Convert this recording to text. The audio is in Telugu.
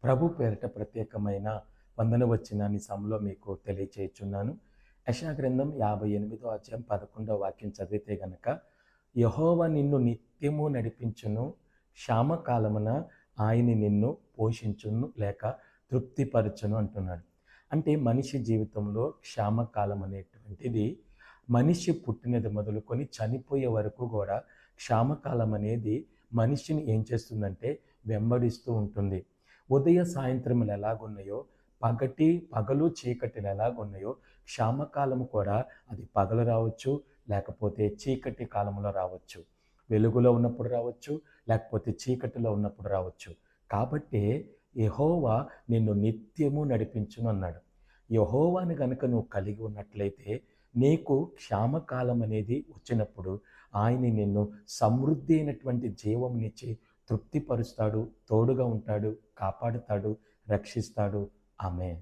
ప్రభు పేరిట ప్రత్యేకమైన వందన వచనాన్ని సమలో మీకు తెలియచేయుచున్నాను. యెషయా గ్రంథం 58వ అధ్యాయం 11వ వాక్యం చదివితే గనక, యెహోవా నిన్ను నిత్యము నడిపించును, క్షామకాలమున ఆయన నిన్ను పోషించును లేక తృప్తిపరచును అంటున్నాడు. అంటే మనిషి జీవితంలో క్షామకాలం అనేటువంటిది మనిషి పుట్టినది మొదలుకొని చనిపోయే వరకు కూడా క్షామకాలం అనేది మనిషిని ఏం చేస్తుందంటే వెంబడిస్తూ ఉంటుంది. ఉదయ సాయంత్రములు ఎలాగున్నాయో, పగలు చీకటిలు ఎలాగున్నాయో, క్షామకాలము కూడా అది పగలు రావచ్చు, లేకపోతే చీకటి కాలంలో రావచ్చు. వెలుగులో ఉన్నప్పుడు రావచ్చు, లేకపోతే చీకటిలో ఉన్నప్పుడు రావచ్చు. కాబట్టి యెహోవా నిన్ను నిత్యము నడిపించును అన్నాడు. యెహోవాని గనుక నువ్వు కలిగి ఉన్నట్లయితే నీకు క్షామకాలం అనేది వచ్చినప్పుడు ఆయన నిన్ను సమృద్ధి అయినటువంటి జీవమునిచ్చి తృప్తిపరుస్తాడు, తోడుగా ఉంటాడు, కాపాడుతాడు, రక్షిస్తాడు. ఆమేన్.